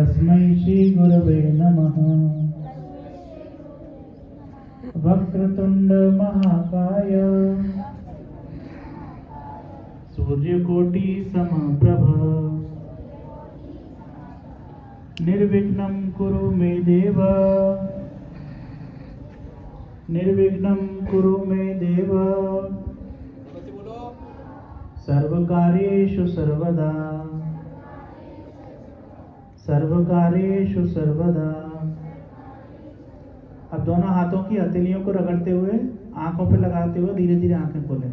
तस्मै श्री गुरवे नमः। वक्रतुंड महाकाय सूर्यकोटि समप्रभ निर्विघ्नं कुरु मे देव, निर्विघ्नं कुरु मे देव। सर्वकार्येषु सर्वदा, सर्वकार्येषु सर्वदा। अब दोनों हाथों की हथेलियों को रगड़ते हुए आंखों पे लगाते हुए धीरे धीरे आंखें खोलें।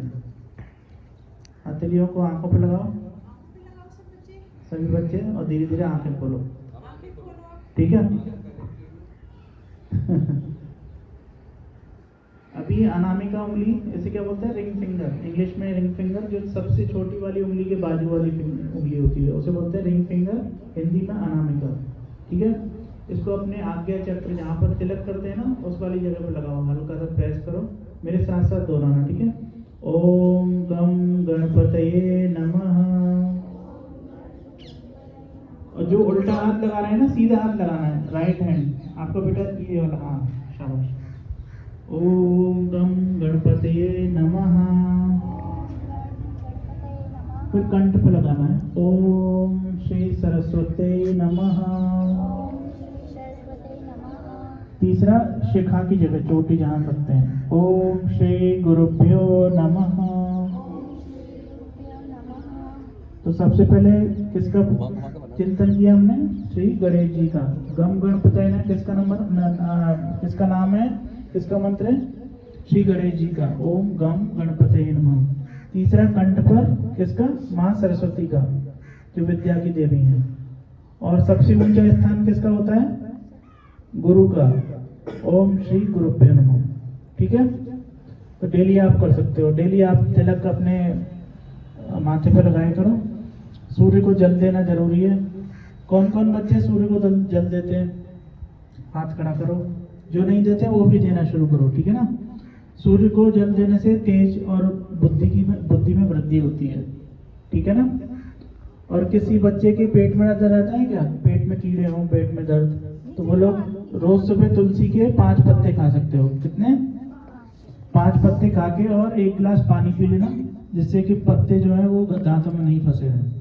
हथेलियों को आंखों पे लगाओ सभी बच्चे, और धीरे धीरे आंखें खोलो, ठीक है। अभी अनामिका उंगली, इसे क्या बोलते हैं? Ring finger. इंग्लिश में रिंग फिंगर, जो सबसे छोटी वाली उंगली के बाजू वाली उंगली होती है, उसे बोलते हैं रिंग फिंगर, हिंदी में अनामिका, ठीक है। इसको अपने आज्ञा चक्र जहाँ पर तिलक करते हैं ना, उस वाली जगह पर लगाओ, हल्का सा प्रेस करो, मेरे साथ साथ दोहराना, ठीक है। ओम गम गणपतये नमः। और जो उल्टा हाथ लगा रहे हैं ना, सीधा हाथ लगाना है, राइट हैंड आपका बेटा ये वाला, हाँ शाबाश। ओम गम गणपतये नमः। फिर कंठ पे लगाना है, ओम श्री सरस्वती नमः। तीसरा शिखा की जगह चोटी जहाँ रखते हैं, ओम श्री गुरुभ्यो नमः। तो सबसे पहले किसका चिंतन किया हमने? श्री गणेश जी का। गम गणपतये ने किसका किसका नाम है, किसका मंत्र है? श्री गणेश जी का, ओम गम गणपतये नमः। तीसरा कंठ पर किसका? माँ सरस्वती का, जो विद्या की देवी है। और सबसे ऊंचा स्थान किसका होता है? गुरु का, ओम श्री गुरुभ्यो नमः, ठीक है। तो डेली आप कर सकते हो, डेली आप तिलक अपने माथे पर लगाया करो। सूर्य को जल देना जरूरी है। कौन कौन बच्चे सूर्य को जल देते हैं? हाथ खड़ा करो। जो नहीं देते वो भी देना शुरू करो, ठीक है ना। सूर्य को जल देने से तेज और बुद्धि में वृद्धि होती है, ठीक है ना। और किसी बच्चे के पेट में दर्द रहता है क्या? पेट में कीड़े हों, पेट में दर्द, तो वो लोग रोज सुबह तुलसी के 5 पत्ते खा सकते हो। कितने? 5 पत्ते खा के और 1 गिलास पानी पी लेना, जिससे कि पत्ते जो है वो दांतों में नहीं फंसे हैं,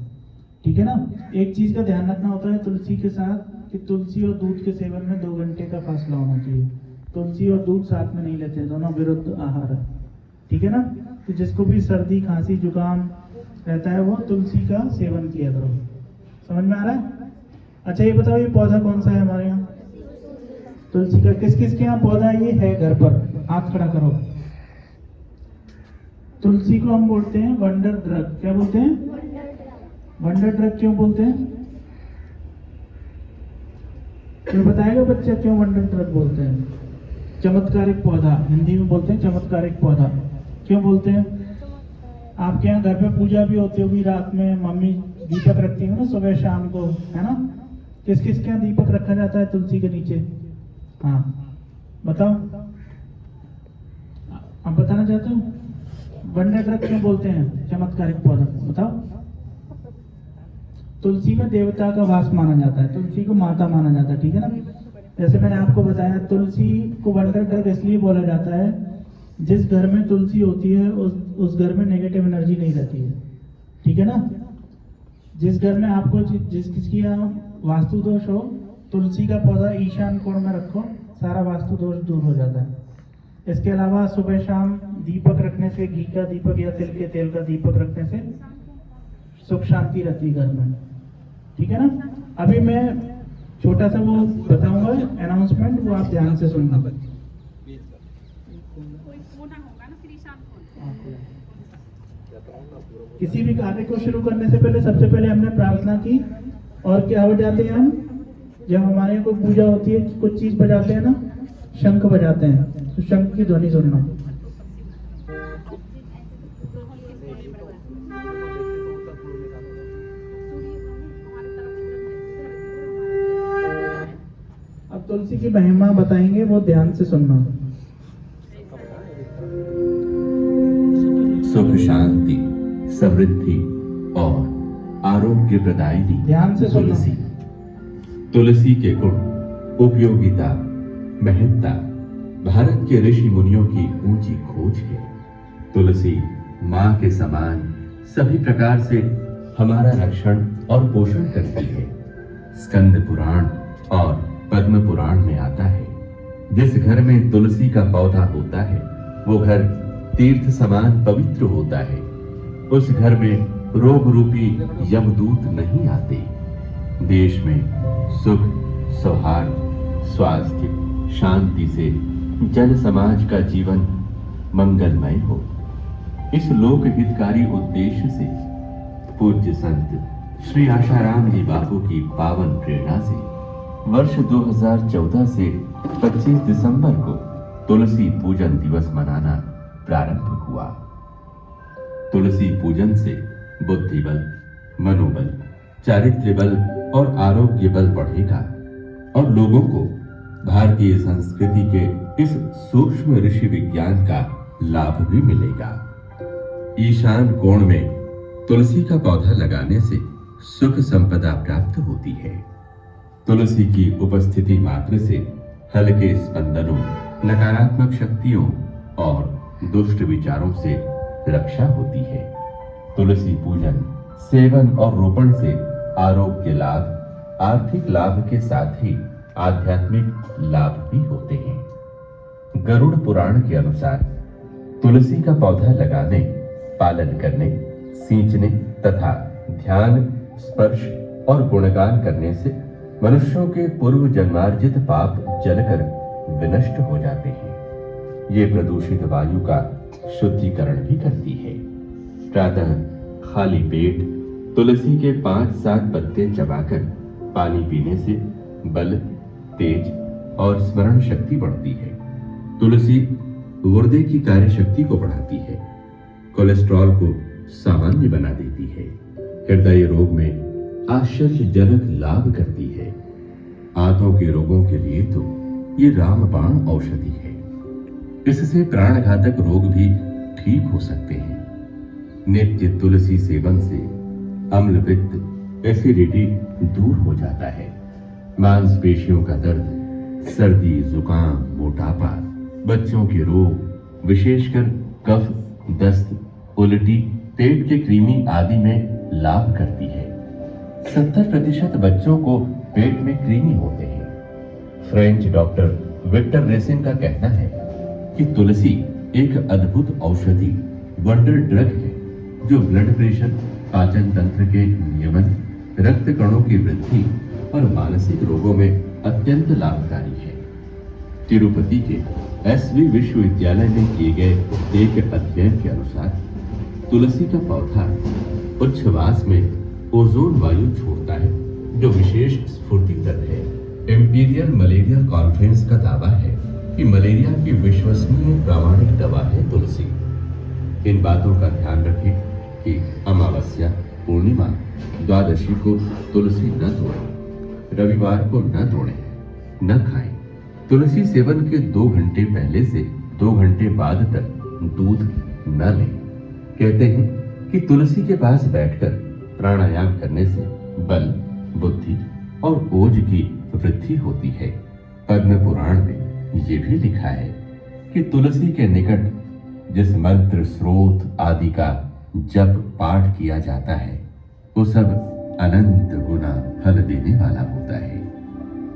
ठीक है ना। एक चीज का ध्यान रखना होता है तुलसी के साथ, कि तुलसी और दूध के सेवन में 2 घंटे का फासला होना चाहिए। तुलसी और दूध साथ में नहीं लेते, दोनों विरुद्ध आहार है, ठीक है ना। तो जिसको भी सर्दी खांसी जुकाम रहता है वो तुलसी का सेवन किया करो। समझ में आ रहा है? अच्छा ये बताओ, ये पौधा कौन सा है हमारे यहाँ? तुलसी का। किस किस के यहाँ पौधा ये है घर पर? हाथ खड़ा करो। तुलसी को हम बोलते हैं वंडर ड्रग। क्या बोलते हैं? Wonder drug. क्यों बोलते हैं? क्यों बताएगा बच्चा क्यों वंडर ड्रग बोलते हैं? चमत्कारिक पौधा, हिंदी में बोलते हैं चमत्कारिक पौधा। क्यों बोलते हैं? आपके यहाँ घर पे पूजा भी होती होगी, रात में मम्मी दीपक रखती है ना सुबह शाम को, है ना। किस किस के यहाँ दीपक रखा जाता है तुलसी के नीचे? हाँ बताओ, आप बताना चाहते हो? वंडर ड्रग क्यों बोलते हैं चमत्कारिक पौधा? बताओ। तुलसी में देवता का वास माना जाता है, तुलसी को माता माना जाता है, ठीक है ना। जैसे मैंने आपको बताया, तुलसी को वंडर ड्रग इसलिए बोला जाता है, जिस घर में तुलसी होती है उस घर में नेगेटिव एनर्जी नहीं रहती है, ठीक है ना। जिस घर में आपको जिस किसकी यहाँ वास्तु दोष हो, तुलसी का पौधा ईशान कोण में रखो, सारा वास्तु दोष दूर हो जाता है। इसके अलावा सुबह शाम दीपक रखने से, घी का दीपक या तिल के तेल का दीपक रखने से सुख शांति रहती है घर में, ठीक है ना। अभी मैं छोटा सा वो बताऊंगा अनाउंसमेंट, वो आप ध्यान से सुनना। किसी भी कार्य को शुरू करने से पहले सबसे पहले हमने प्रार्थना की, और क्या बजाते हैं हम? जब हमारे यहाँ कोई पूजा होती है, कुछ चीज बजाते हैं ना, शंख बजाते हैं, तो शंख की ध्वनि सुनना। अब तुलसी की महिमा बताएंगे, वो ध्यान से सुनना। सुख शांति समृद्धि और आरोग्य प्रदायिनी ध्यान से सुनना। तुलसी। तुलसी के गुण, उपयोगिता, महत्ता भारत के ऋषि मुनियों की ऊंची खोज है। तुलसी मां के समान सभी प्रकार से हमारा रक्षण और पोषण करती है। स्कंद पुराण और पद्म पुराण में आता है, जिस घर में तुलसी का पौधा होता है वो घर तीर्थ समान पवित्र होता है। उस घर में रोग रूपी यमदूत नहीं आते। देश में सुख, सौहार्द, स्वास्थ्य, शांति से जन समाज का जीवन मंगलमय हो, इस लोक हितकारी उद्देश्य से पूज्य संत श्री आशाराम जी बापू की पावन प्रेरणा से वर्ष 2014 से 25 दिसंबर को तुलसी पूजन दिवस मनाना प्रारंभ हुआ। तुलसी पूजन से बुद्धि बल, मनोबल, चारित्र्य बल और आरोग्य बल बढ़ेगा और लोगों को भारतीय संस्कृति के इस सूक्ष्म ऋषि विज्ञान का लाभ भी मिलेगा। ईशान कोण में तुलसी का पौधा लगाने से सुख संपदा प्राप्त होती है। तुलसी की उपस्थिति मात्र से हल्के स्पंदनों, नकारात्मक शक्तियों और दुष्ट विचारों से रक्षा होती है। तुलसी पूजन, सेवन और रोपण से आरोग्य लाभ, आर्थिक लाभ के साथ ही आध्यात्मिक लाभ भी होते हैं। गरुड़ पुराण के अनुसार तुलसी का पौधा लगाने, पालन करने, सींचने तथा ध्यान, स्पर्श और गुणगान करने से मनुष्यों के पूर्व जन्मार्जित पाप जलकर विनष्ट हो जाते हैं। ये प्रदूषित वायु का शुद्धिकरण भी करती है। प्रातः खाली पेट तुलसी के 5-7 पत्ते चबाकर पानी पीने से बल, तेज और स्मरण शक्ति बढ़ती है। तुलसी गुर्दे की कार्य शक्ति को बढ़ाती है, कोलेस्ट्रॉल को सामान्य बना देती है, हृदय रोग में आश्चर्यजनक लाभ करती है। आंतों के रोगों के लिए तो ये रामबाण औषधि है। इससे प्राणघातक रोग भी ठीक हो सकते हैं। नित्य तुलसी सेवन से अम्ल पित्त, एसिडिटी दूर हो जाता है। मांसपेशियों का दर्द, सर्दी, जुकाम, मोटापा, बच्चों के रोग, विशेषकर कफ, दस्त, उल्टी, पेट के कृमि आदि में लाभ करती है। 70% बच्चों को पेट में कृमि होते हैं। फ्रेंच डॉक्टर विक्टर रेसिन का कहना है कि तुलसी एक अद्भुत औषधि, वंडर ड्रग है, जो ब्लड प्रेशर, पाचन तंत्र के नियमन, रक्त कणों की वृद्धि और मानसिक रोगों में अत्यंत लाभकारी है। तिरुपति के SV विश्वविद्यालय में किए गए एक अध्ययन के अनुसार तुलसी का पौधा उच्छ्वास में ओजोन वायु छोड़ता है, जो विशेष स्फूर्तिप्रद है। इंपीरियल मलेरिया कॉन्फ्रेंस का दावा है कि मलेरिया की विश्वसनीय प्रामाणिक दवा है तुलसी। इन बातों का ध्यान रखें कि अमावस्या, पूर्णिमा, द्वादशी को तुलसी न तोड़ें, रविवार को न तोड़ें, न खाएं। तुलसी सेवन के 2 घंटे पहले से 2 घंटे बाद तक दूध न लें। कहते हैं कि तुलसी के पास बैठकर प्राणायाम करने से बल, बुद्धि और ओज की वृद्धि होती है। पद्म पुराण में ये भी लिखा है कि तुलसी के निकट जिस मंत्र, स्रोत आदि का जप पाठ किया जाता है वो सब अनंत गुना फल देने वाला होता है।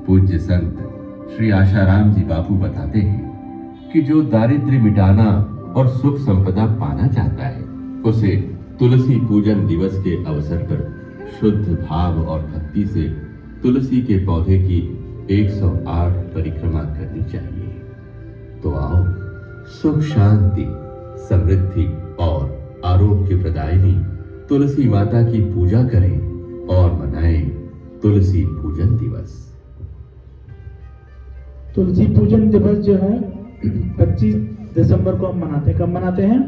पूज्य संत श्री आशाराम जी बापू बताते हैं कि जो दारिद्र्य मिटाना और सुख संपदा पाना चाहता है उसे तुलसी पूजन दिवस के अवसर पर शुद्ध भाव और भक्ति से तुलसी के पौधे की 108 परिक्रमा करनी चाहिए। तो आओ सुख, शांति, समृद्धि और आरोग्य प्रदायिनी तुलसी माता की पूजा करें और मनाएं तुलसी पूजन दिवस। तुलसी पूजन दिवस जो है 25 दिसंबर को हम मनाते हैं। कब मनाते हैं?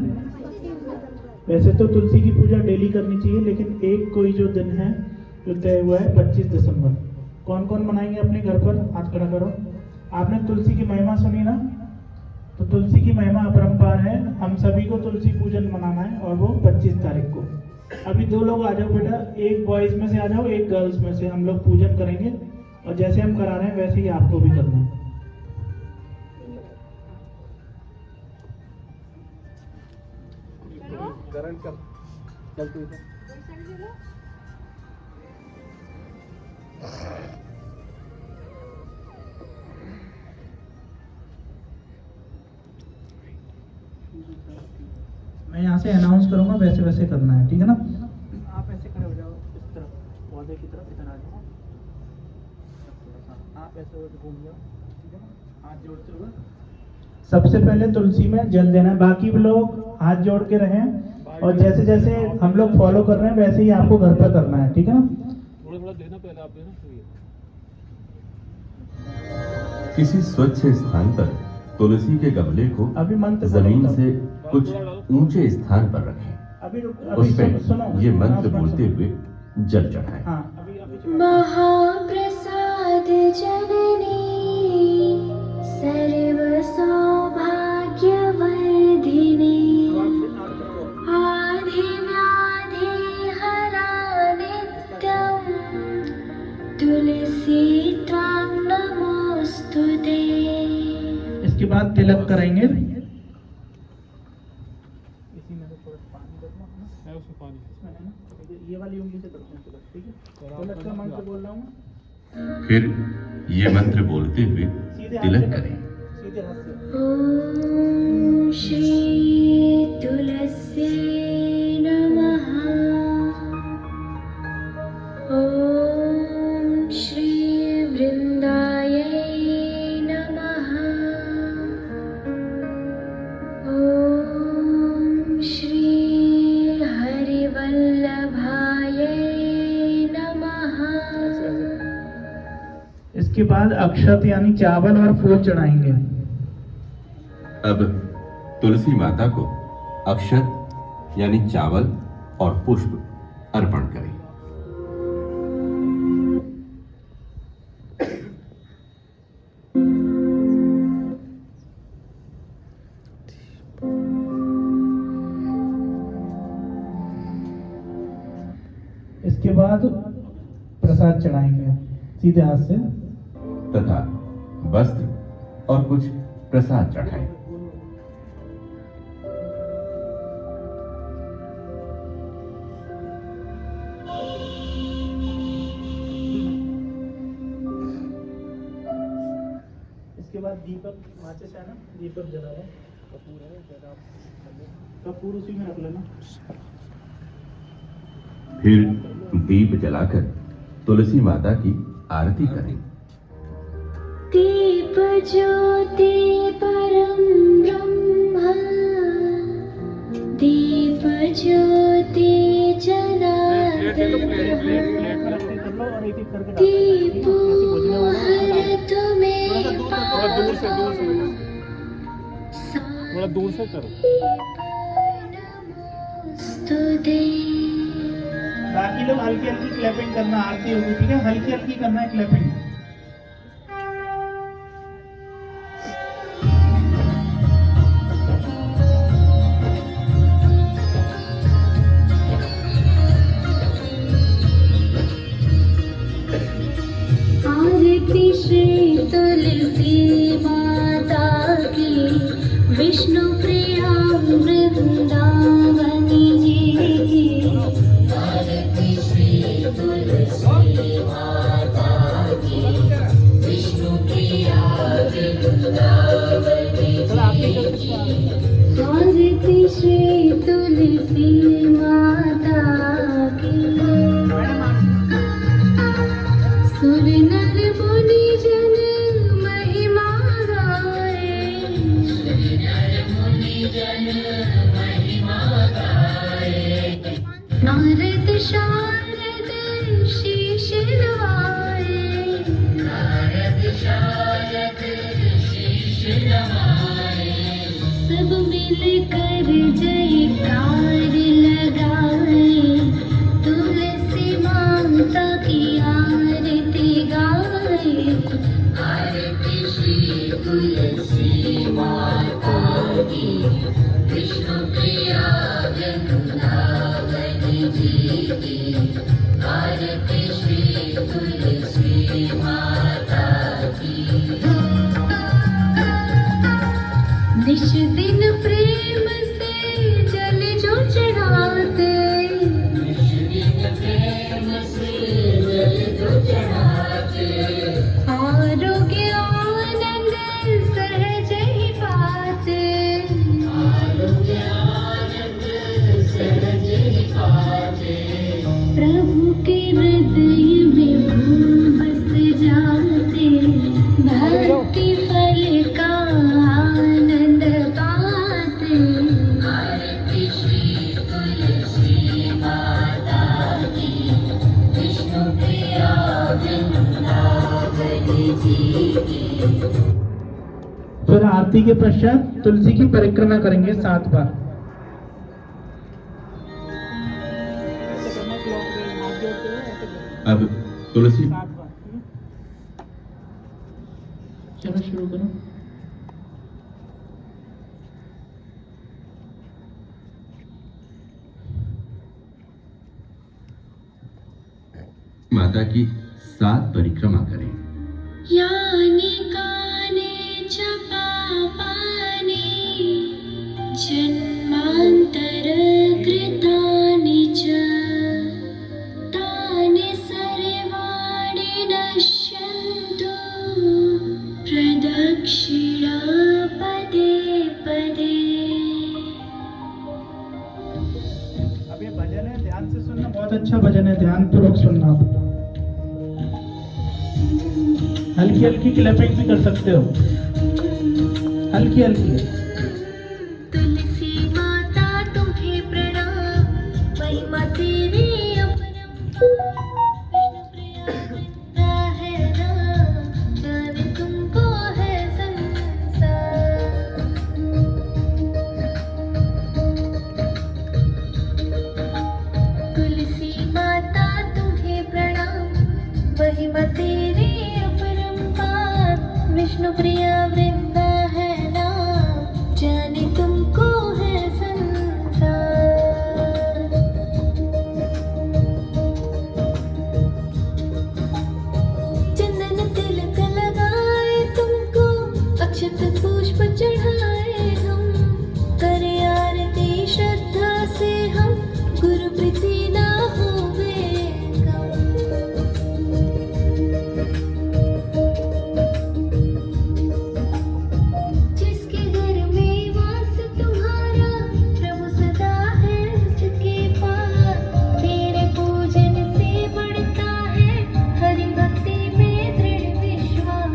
वैसे तो तुलसी की पूजा डेली करनी चाहिए, लेकिन एक कोई जो दिन है जो तय हुआ है 25 दिसंबर। कौन कौन मनाएंगे अपने घर पर? हाथ खड़ा करो। आपने तुलसी की महिमा सुनी ना? तो तुलसी की महिमा अपरंपार है। हम सभी को तुलसी पूजन मनाना है और वो 25 तारीख को। अभी 2 लोग आ जाओ बेटा, एक बॉयज में से आ जाओ, एक गर्ल्स में से। हम लोग पूजन करेंगे और जैसे हम करा रहे हैं वैसे ही आपको भी करना है। मैं यहाँ से अनाउंस करूंगा, वैसे वैसे करना है, ठीक है ना। आप ऐसे खड़े हो जाओ इस तरफ, पौधे की तरफ इधर आ जाओ, आप ऐसे घूम जाओ, ठीक है ना, हाथ जोड़ते हुए। सबसे पहले तुलसी में जल देना है, बाकी लोग हाथ जोड़ के रहें और जैसे जैसे हम लोग फॉलो कर रहे हैं वैसे ही आपको घर पर करना है, ठीक है ना। थोड़ा थोड़ा देना, पहले आप देना फिर ये। किसी स्वच्छ स्थान पर तुलसी के गमले को अभी मंत्र जमीन बोलो तब। से कुछ ऊंचे स्थान पर रखें। अभी उस पे सुनो ये मंत्र सुनो, बोलते सुनो। हुए जल चढ़ाएं। हाँ अभी महाप्रसाद जननी सर्व सौभाग्यवर्धिनी आधिव्याधि हरा नित्यं तुलसी त्वां नमोस्तुते। इसके बाद तिलक कराएंगे। इसी में से थोड़ा पानी डालना है उसमें पानी। इसमें है ना, ये वाली उंगली से करते हैं तिलक, ठीक है। तिलक का मंत्र बोल रहा हूँ मैं। फिर ये मंत्र बोलते हुए सीधे हाथ तिलक से करें। सीधे हाथ से। ॐ श्री तुलस्यै नमः। ॐ श्री वृन्दायै नमः। ॐ श्री हरिवल्लभायै नमः। इसके बाद अक्षत यानी चावल और फूल चढ़ाएंगे। अब तुलसी माता को अक्षत यानी चावल और पुष्प अर्पण करें। इसके बाद प्रसाद चढ़ाएंगे सीधे हाथ से। तथा वस्त्र और कुछ प्रसाद चढ़ाएं। इसके बाद दीपक माचिस है ना, दीपक जला लो। कपूर उसी में रख लेना। फिर दीप जलाकर तुलसी माता की आरती करें। दीप ज्योति परम ब्रह्म दीप ज्योति जनार्दन दीपो हरतु मे थोड़ा दूर से करो। नमोस्तुते। बाकी लोग हल्की हल्की क्लैपिंग करना, आरती होगी, ठीक है, हल्की हल्की करना है क्लैपिंग। आरती श्री तुलसी माता की विष्णु प्रिया वृंदावनी जी की। आरती श्री तुलसी माता की विष्णु प्रिया वृंदावनी जी की। आरती श्री तुलसी माता की। सुर नर मुनि जन महिमा गाए। नारद शारद शीश नवाए। सब मिल कर जयकार लगाए। तुलसी माता की आरती गाए। आरती श्री तुलसी माता की विष्णु प्रिया वृंदावनी जी की। आरती श्री तुलसी माता आरती के पश्चात तुलसी की परिक्रमा करेंगे 7 बार। ऐसे करना क्लॉक में हाथ जोड़ते हुए ऐसे करना अब तुलसी 7 बार। चलो शुरू करो। माता की 7 परिक्रमा करें। यानि कानि च पापानि जन्मान्तरकृतानि च तानि सर्वाणि नश्यन्तु प्रदक्षिणा पदे पदे। अब ये भजन है, ध्यान से सुनना, बहुत अच्छा भजन है, ध्यान पूर्वक सुनना। हल्की हल्की क्लैपिंग भी कर सकते हो, हल्की हल्की। तुलसी माता तुम्हें प्रणाम, महिमा तेरी अपरंपार। विष्णु प्रिया वृंदा है नाम, जाने तुमको है संसार। तुलसी माता तुम्हें प्रणाम, महिमा तेरी अपरंपार। विष्णु प्रिया वृंदा है नाम, जाने तुमको है संसार। चंदन तिलक लगाए तुमको, अक्षत पुष्प चढ़ाए हम। करे आरती श्रद्धा से हम, गुरु प्रीति ना होवे कम। जिसके घर में वास तुम्हारा, प्रभु सदा है उसके पार। तेरे पूजन से बढ़ता है, हरि भक्ति में दृढ़ विश्वास।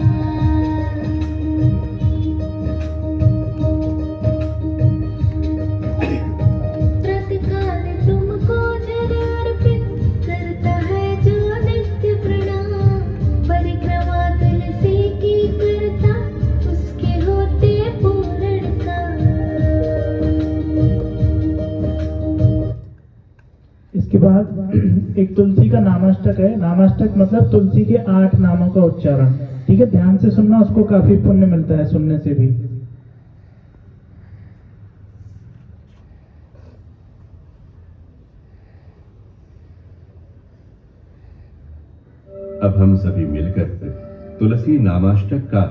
प्रतिकाल तुमको जल अर्पित, करता है जो नित्य प्रणाम। परिक्रमा तुलसी की करता, उसके होते पूर्ण काम। इसके बाद एक तुलसी का नामाष्टक है। नामाष्टक मतलब तुलसी के 8 नामों का उच्चारण। ठीक है, ध्यान से सुनना, उसको काफी पुण्य मिलता है सुनने से भी। अब हम सभी मिलकर तुलसी नामाष्टक का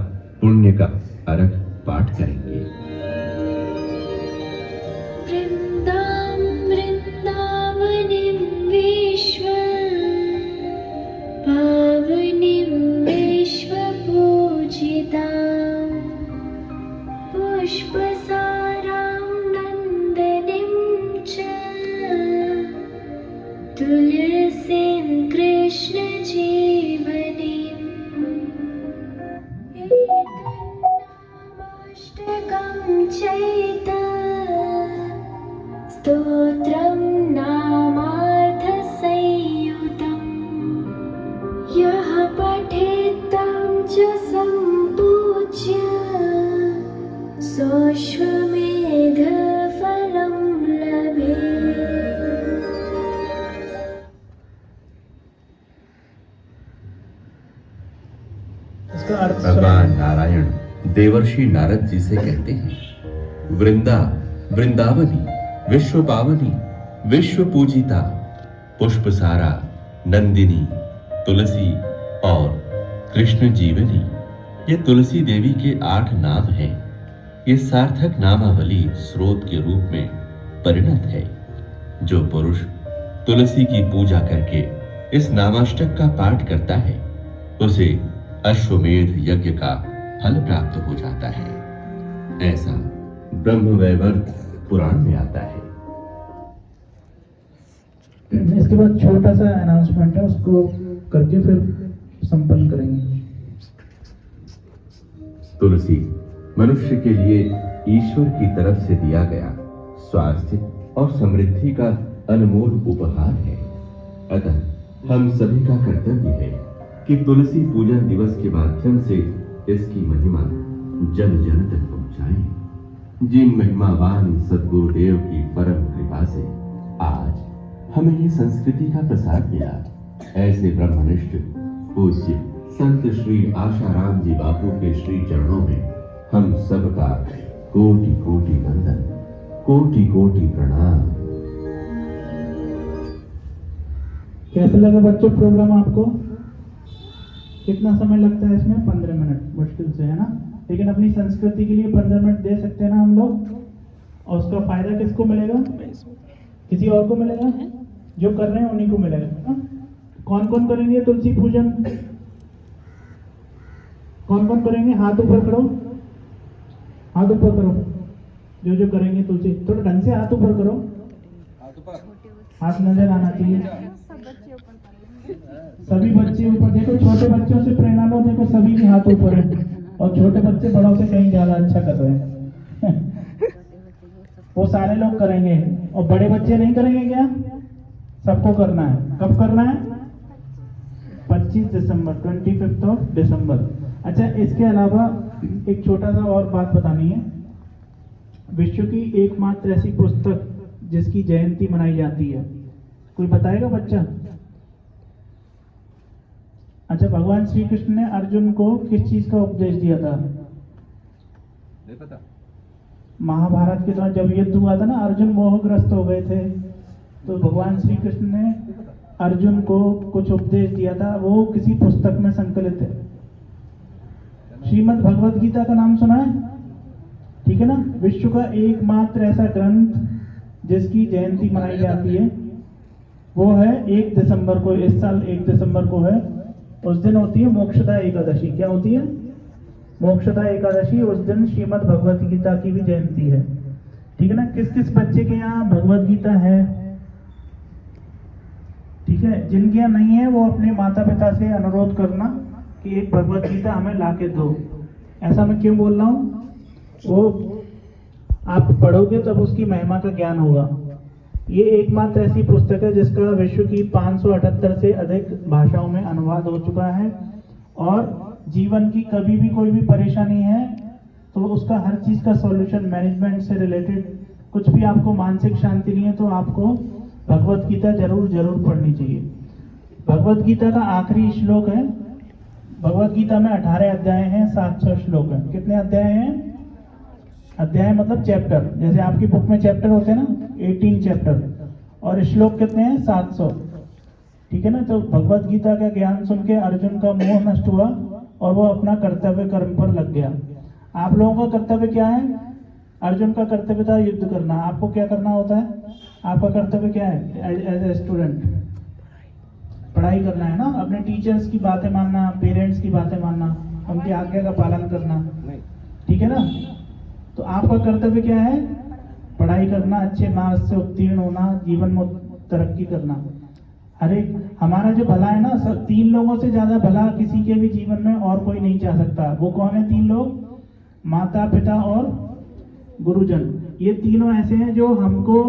पुण्य का अर्घ पाठ करेंगे। वृन्दां वृन्दावनीं विश्वं पावनीं विश्वपूजितां। पुष्पसारां नन्दिनीं च तुलसीं कृष्णजीवनीम्। एतन्नामाष्टकं चैत स्तोत्रं नामार्थसंयुतम्। यः पठेत् तं च सम्पूज्य सोऽश्वमेधफलं लभेत्। इसका अर्थ भगवान नारायण देवर्षि नारद जी से कहते हैं, वृंदावनी विश्व पावनी विश्व पूजिता, पुष्पसारा नंदिनी तुलसी और कृष्ण जीवनी, ये तुलसी देवी के 8 नाम हैं। ये सार्थक नामावली स्रोत के रूप में परिणत है। जो पुरुष तुलसी की पूजा करके इस नामाष्टक का पाठ करता है, उसे अश्वमेध यज्ञ का फल प्राप्त हो जाता है। ऐसा ब्रह्मवैवर्त पुराण में आता है। इसके बाद छोटा सा अनाउंसमेंट है, उसको करके फिर संपन्न करेंगे। तुलसी मनुष्य के लिए ईश्वर की तरफ से दिया गया स्वास्थ्य और समृद्धि का अनमोल उपहार है। अतः हम सभी का कर्तव्य है कि तुलसी पूजन दिवस के माध्यम से इसकी महिमा जन जन तक पहुंचाएं। पहुंचाएं। जिन महिमावान सद्गुरुदेव की परम कृपा से आज हमें ये संस्कृति का प्रसाद मिला, ऐसे ब्रह्मनिष्ठ पूज्य संत श्री आशाराम जी बापू के श्री चरणों में हम सबका कोटि कोटि वंदन, कोटि कोटि प्रणाम। कैसा लगा बच्चों प्रोग्राम आपको? कितना समय लगता है इसमें? 15 मिनट मुश्किल से, है ना? लेकिन अपनी संस्कृति के लिए 15 मिनट दे सकते हैं ना हम लोग, और उसका फायदा किसको मिलेगा? किसी और को मिलेगा? जो कर रहे हैं उन्हीं को मिलेगा, है ना? कौन कौन करेंगे तुलसी पूजन? कौन कौन करेंगे? हाथ ऊपर करो, हाथ ऊपर करो। जो जो करेंगे तुलसी, थोड़ा ढंग से हाथ ऊपर करो, हाथ नजर आना चाहिए। सभी बच्चे ऊपर देखो, छोटे बच्चों से प्रेरणा लो, देखो सभी के हाथ ऊपर है, और छोटे बच्चे बड़ों से कहीं ज्यादा अच्छा कर रहे हैं। वो सारे लोग करेंगे, और बड़े बच्चे नहीं करेंगे क्या? सबको करना है। कब करना है? 25 दिसंबर, 25 दिसंबर। अच्छा, इसके अलावा एक छोटा सा और बात बतानी है। विश्व की एकमात्र ऐसी पुस्तक जिसकी जयंती मनाई जाती है, कोई बताएगा बच्चा? अच्छा, भगवान श्री कृष्ण ने अर्जुन को किस चीज का उपदेश दिया था? नहीं पता। महाभारत के दौरान जब युद्ध हुआ था ना, अर्जुन मोहग्रस्त हो गए थे, तो भगवान श्री कृष्ण ने अर्जुन को कुछ उपदेश दिया था, वो किसी पुस्तक में संकलित है। श्रीमद् भगवद गीता का नाम सुना है? ठीक है ना? विश्व का एकमात्र ऐसा ग्रंथ जिसकी जयंती मनाई जाती है वो है 1 दिसंबर को, इस साल 1 दिसंबर को है। उस दिन होती है मोक्षदा एकादशी। क्या होती है? मोक्षदा एकादशी। उस दिन श्रीमद् भगवद गीता की भी जयंती है। ठीक है ना? किस किस बच्चे के यहाँ भगवद गीता है? ठीक है, जिनके यहाँ नहीं है वो अपने माता पिता से अनुरोध करना कि एक भगवद गीता हमें लाके दो। ऐसा मैं क्यों बोल रहा हूँ? वो आप पढ़ोगे तब उसकी महिमा का ज्ञान होगा। ये एकमात्र ऐसी पुस्तक है जिसका विश्व की 578 से अधिक भाषाओं में अनुवाद हो चुका है, और जीवन की कभी भी कोई भी परेशानी है तो उसका हर चीज का सॉल्यूशन, मैनेजमेंट से रिलेटेड कुछ भी आपको मानसिक शांति नहीं है तो आपको भगवद गीता जरूर जरूर पढ़नी चाहिए। भगवद गीता का आखिरी श्लोक है, भगवद गीता में 18 अध्याय हैं, 700 श्लोक हैं। कितने अध्याय हैं? अध्याय मतलब चैप्टर, जैसे आपकी बुक में चैप्टर होते हैं ना, 18 चैप्टर, और श्लोक कितने हैं? 700। ठीक है ना? तो भगवद गीता का ज्ञान सुन के अर्जुन का मोह नष्ट हुआ और वो अपना कर्तव्य कर्म पर लग गया। आप लोगों का कर्तव्य क्या है? अर्जुन का कर्तव्य था युद्ध करना, आपको क्या करना होता है? आपका कर्तव्य क्या है? एज ए स्टूडेंट पढ़ाई करना है ना, अपने टीचर्स की बातें मानना, पेरेंट्स की बातें मानना, उनकी आज्ञा का पालन करना। ठीक है ना? तो आपका कर्तव्य क्या है? पढ़ाई करना, अच्छे मार्क्स से उत्तीर्ण होना, जीवन में तरक्की करना। अरे हमारा जो भला है ना, 3 लोगों से ज्यादा भला किसी के भी जीवन में और कोई नहीं चाह सकता। वो कौन है 3 लोग? माता पिता और गुरुजन। ये तीनों ऐसे हैं जो हमको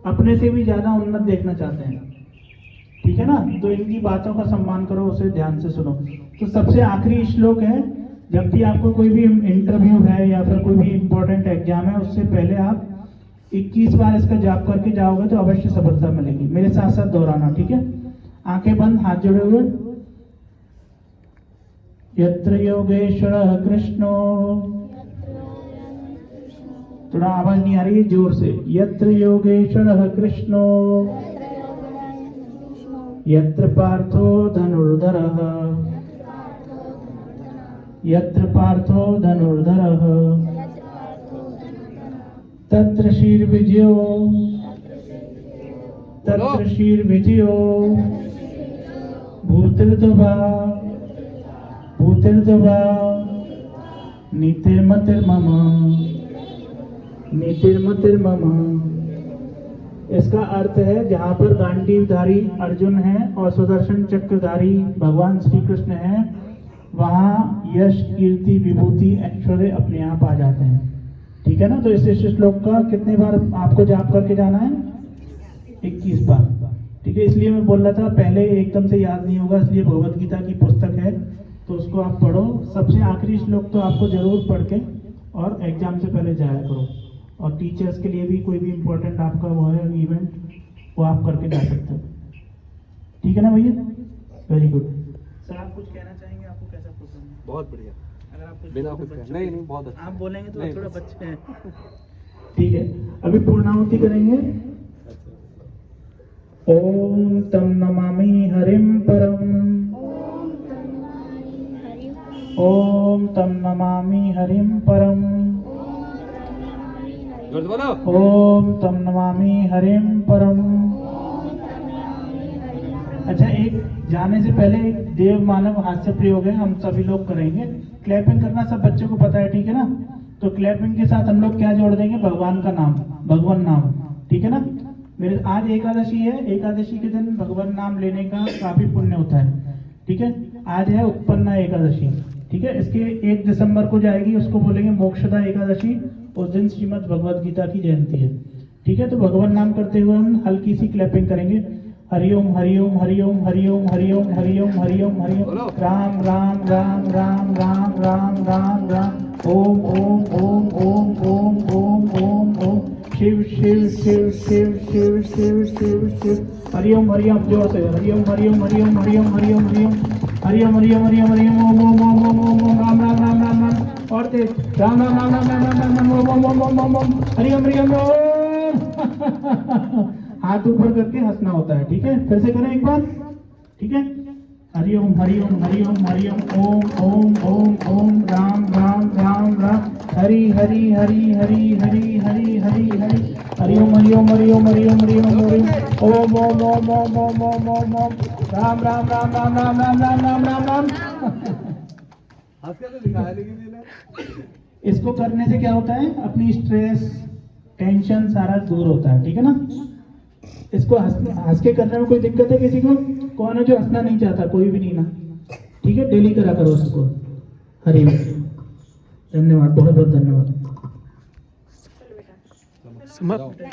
अपने से भी ज्यादा उन्नत देखना चाहते हैं। ठीक है ना? तो इनकी बातों का सम्मान करो, उसे ध्यान से सुनो। तो सबसे आखिरी श्लोक है, जब भी आपको कोई भी इंटरव्यू है या फिर कोई भी इंपॉर्टेंट एग्जाम है, उससे पहले आप 21 बार इसका जाप करके जाओगे तो अवश्य सफलता मिलेगी। मेरे साथ साथ दोहराना, ठीक है? आंखें बंद, हाथ जोड़े हुए। यत्र योगेश्वरः कृष्णो, थोड़ा आवाज नहीं आ रही है, जोर से। यत्र योगेश्वरः कृष्णो, यत्र पार्थो धनुर्धरः, यत्र पार्थो धनुर्धरः, तत्र शीर्विजयो, तत्र शीर्विजयो, भूतिर्दुभा, भूतिर्दुभा, नीतिर्मतिर्मम, नीतिर्मतिर्मम। इसका अर्थ है, जहाँ पर गांडीवधारी अर्जुन है और सुदर्शन चक्रधारी भगवान श्री कृष्ण है, वहाँ यश, कीर्ति, विभूति, ऐश्वर्य अपने आप आ जाते हैं। ठीक है ना? तो इस श्लोक का कितनी बार आपको जाप करके जाना है? 21 बार। ठीक है? इसलिए मैं बोल रहा था, पहले एकदम से याद नहीं होगा, इसलिए भगवद गीता की पुस्तक है तो उसको आप पढ़ो। सबसे आखिरी श्लोक तो आपको जरूर पढ़ के और एग्जाम से पहले जाया करो। और टीचर्स के लिए भी कोई भी इम्पोर्टेंट आपका वो है इवेंट, वो आप करके जा सकते हो। ठीक है ना भैया? Very good. सर आप कुछ कहना चाहेंगे? आपको कैसा प्रोग्राम है? बहुत बढ़िया। अगर आप कुछ बिना बोलो, कुछ कहे। बच्चों नहीं, के- नहीं, बहुत अच्छा। आप बोलेंगे तो नहीं, थोड़ा बस। बच्चे हैं। ठीक है, अभी पूर्णाहुति करेंगे। ओम तम नमामि हरिम परम। ओम तम नमामि हरिम परम। जोर से बोलो। ओम तम नमामि हरिम परम। अच्छा, एक जाने से पहले एक देव मानव हास्य प्रयोग है, हम सभी लोग करेंगे। क्लैपिंग करना सब बच्चों को पता है, ठीक है ना? तो क्लैपिंग के साथ हम लोग क्या जोड़ देंगे? भगवान का नाम, भगवान नाम। ठीक है ना? मेरे आज एकादशी है, एकादशी के दिन भगवान नाम लेने का काफी पुण्य होता है। ठीक है, आज है उत्पन्ना एकादशी। ठीक है, इसके 1 दिसंबर को जाएगी, उसको बोलेंगे मोक्षदा एकादशी। उस दिन श्रीमद् भगवद गीता की जयंती है। ठीक है, तो भगवान नाम करते हुए हम हल्की सी क्लैपिंग करेंगे। हरिओम हरिओम हरिओम हरिओम हरिओम हरिओम हरिओम हरिओम राम राम राम राम राम राम राम राम ओम ओम ओम ओम ओम ओम ओम ओम शिव शिव शिव शिव शिव शिव शिव शिव हरिओम हरिओम जोर से हरिओम हरिओम हरिओम हरिओम हरिओम हरिओम हरिओम हरिओम हरिओम हरिओम ओम ओम ओम ओम ओम ओम राम राम राम राम राम और तेज राम राम राम राम राम राम राम ओम ओम ओम ओम ओम ओम हरिओम हरिओम ओम हाथ ऊपर करके हंसना होता है। ठीक है, फिर से करें एक बार। ठीक है, हरिओम हरिओम हरिओम हरिओम ओम ओम ओम ओम राम राम राम राम हरि हरि हरि हरि हरि हरि हरि हरि हरिओम हरिओम हरिओम हरिओम हरिओम हरिओम ओम ओम ओम ओम ओम ओम ओम ओम राम राम राम राम राम राम राम राम राम राम। हंस के तो दिखाया लेकिन ये ना। इसको करने से क्या होता है? अपनी स्ट्रेस टेंशन सारा दूर होता है। ठीक है ना? इसको हंस के करने में कोई दिक्कत है किसी को? कौन है जो हंसना नहीं चाहता? कोई भी नहीं ना? ठीक है, डेली करा करो उसको। हरि ओम। धन्यवाद, बहुत बहुत धन्यवाद। समाप्त।